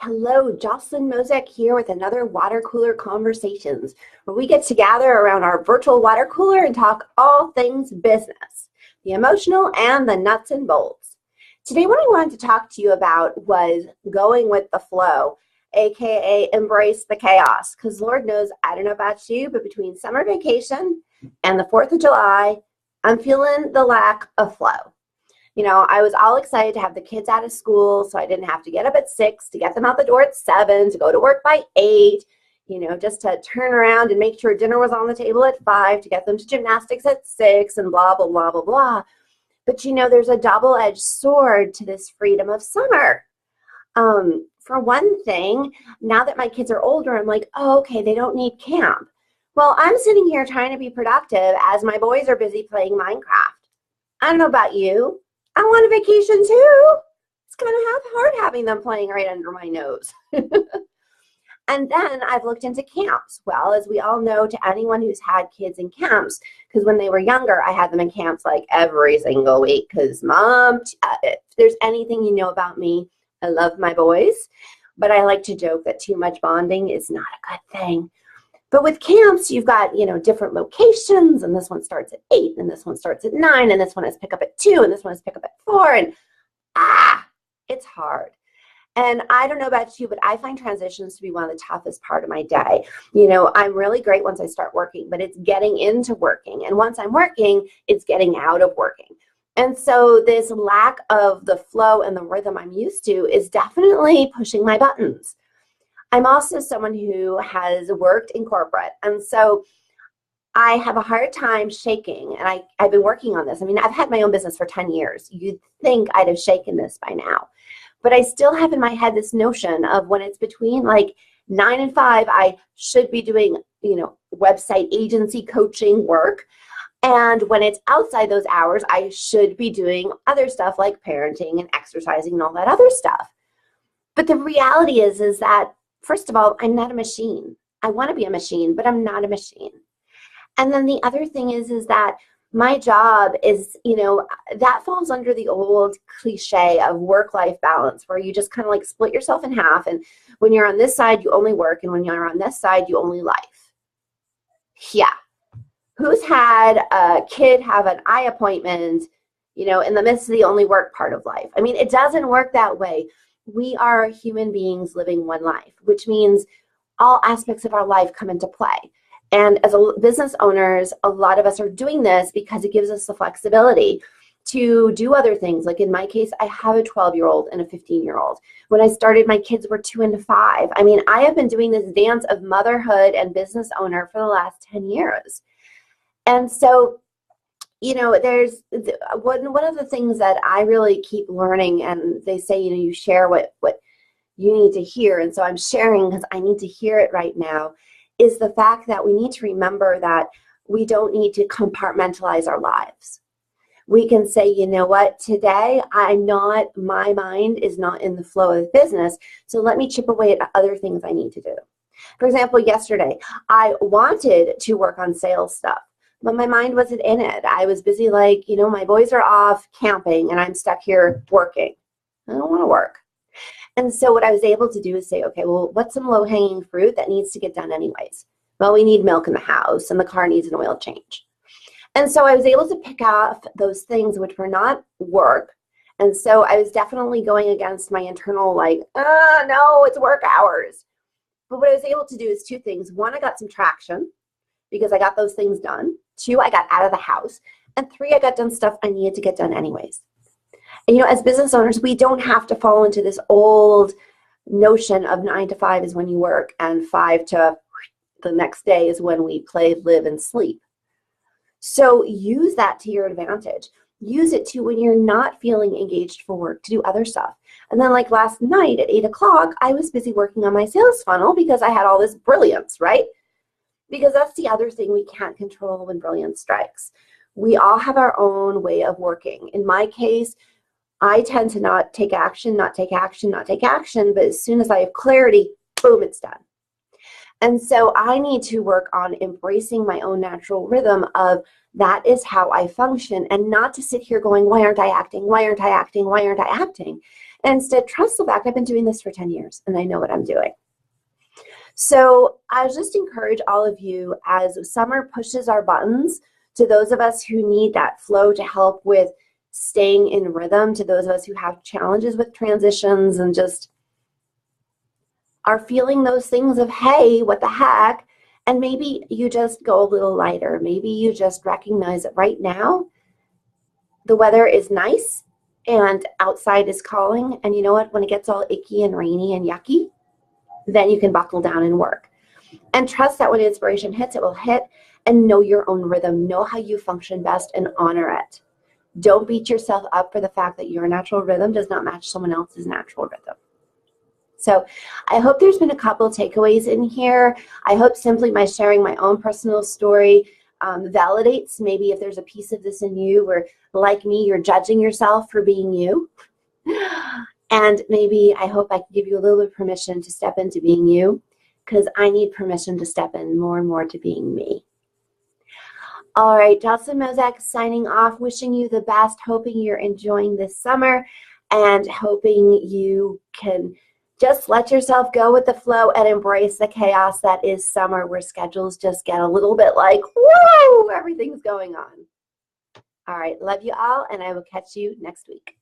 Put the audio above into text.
Hello, Jocelyn Mozek here with another Water Cooler Conversations, where we get to gather around our virtual water cooler and talk all things business, the emotional and the nuts and bolts. Today, what I wanted to talk to you about was going with the flow, aka embrace the chaos, because Lord knows, I don't know about you, but between summer vacation and the 4th of July, I'm feeling the lack of flow. I was all excited to have the kids out of school, so I didn't have to get up at 6 to get them out the door at 7, to go to work by 8, just to turn around and make sure dinner was on the table at 5, to get them to gymnastics at 6, and blah, blah, blah, blah, blah. But, there's a double-edged sword to this freedom of summer. For one thing, now that my kids are older, I'm like, oh, okay, they don't need camp. Well, I'm sitting here trying to be productive as my boys are busy playing Minecraft. I don't know about you. I want a vacation too. It's kind of hard having them playing right under my nose. And then I've looked into camps. Well, as we all know, to anyone who's had kids in camps, because when they were younger, I had them in camps like every single week because Mom, if there's anything you know about me, I love my boys, but I like to joke that too much bonding is not a good thing. But with camps, you've got, different locations, and this one starts at 8, and this one starts at 9, and this one has pick up at 2, and this one has pick up at 4, and it's hard. And I don't know about you, but I find transitions to be one of the toughest part of my day. I'm really great once I start working, but it's getting into working. And once I'm working, it's getting out of working. And so this lack of the flow and the rhythm I'm used to is definitely pushing my buttons. I'm also someone who has worked in corporate, and so I have a hard time shaking, and I've been working on this. I mean, I've had my own business for 10 years. You'd think I'd have shaken this by now, but I still have in my head this notion of when it's between like 9 and 5, I should be doing, website agency coaching work, and when it's outside those hours, I should be doing other stuff like parenting and exercising and all that other stuff. But the reality is that first of all, I'm not a machine. I want to be a machine, but I'm not a machine. And then the other thing is that my job is, that falls under the old cliche of work-life balance, where you just kind of like split yourself in half. And when you're on this side, you only work. And when you're on this side, you only life. Yeah. Who's had a kid have an eye appointment, in the midst of the only work part of life? I mean, it doesn't work that way. We are human beings living one life, which means all aspects of our life come into play. And as business owners, a lot of us are doing this because it gives us the flexibility to do other things. Like in my case, I have a 12-year-old and a 15-year-old. When I started, my kids were 2 and 5. I mean, I have been doing this dance of motherhood and business owner for the last 10 years. And so there's one of the things that I really keep learning, and they say, you share what you need to hear. And so I'm sharing because I need to hear it right now, is the fact that we need to remember that we don't need to compartmentalize our lives. We can say, you know what, today my mind is not in the flow of business, so let me chip away at other things I need to do. For example, yesterday, I wanted to work on sales stuff, but my mind wasn't in it. I was busy my boys are off camping and I'm stuck here working. I don't want to work. And so what I was able to do is say, okay, well, what's some low-hanging fruit that needs to get done anyways? Well, we need milk in the house and the car needs an oil change. And so I was able to pick off those things which were not work. And so I was definitely going against my internal no, it's work hours. But what I was able to do is 2 things. 1, I got some traction because I got those things done. 2, I got out of the house. And 3, I got done stuff I needed to get done anyways. And as business owners, we don't have to fall into this old notion of 9 to 5 is when you work and 5 to the next day is when we play, live, and sleep. So use that to your advantage. Use it to when you're not feeling engaged for work to do other stuff. And then like last night at 8 o'clock, I was busy working on my sales funnel because I had all this brilliance, right? Because that's the other thing we can't control when brilliance strikes. We all have our own way of working. In my case, I tend to not take action, but as soon as I have clarity, boom, it's done. And so I need to work on embracing my own natural rhythm of that is how I function, and not to sit here going, why aren't I acting? Why aren't I acting? Why aren't I acting? And instead, trust the fact I've been doing this for 10 years and I know what I'm doing. So I just encourage all of you, as summer pushes our buttons, to those of us who need that flow to help with staying in rhythm, to those of us who have challenges with transitions and just are feeling those things of, hey, what the heck? And maybe you just go a little lighter. Maybe you just recognize that right now the weather is nice and outside is calling. And you know what? When it gets all icky and rainy and yucky, then you can buckle down and work. And trust that when inspiration hits, it will hit, and know your own rhythm. Know how you function best and honor it. Don't beat yourself up for the fact that your natural rhythm does not match someone else's natural rhythm. So I hope there's been a couple takeaways in here. I hope simply my sharing my own personal story validates maybe if there's a piece of this in you where, like me, you're judging yourself for being you. And maybe I hope I can give you a little bit of permission to step into being you, because I need permission to step in more and more to being me. All right, Jocelyn Mozak signing off, wishing you the best, hoping you're enjoying this summer, and hoping you can just let yourself go with the flow and embrace the chaos that is summer, where schedules just get a little bit like, whoa, everything's going on. All right, love you all, and I will catch you next week.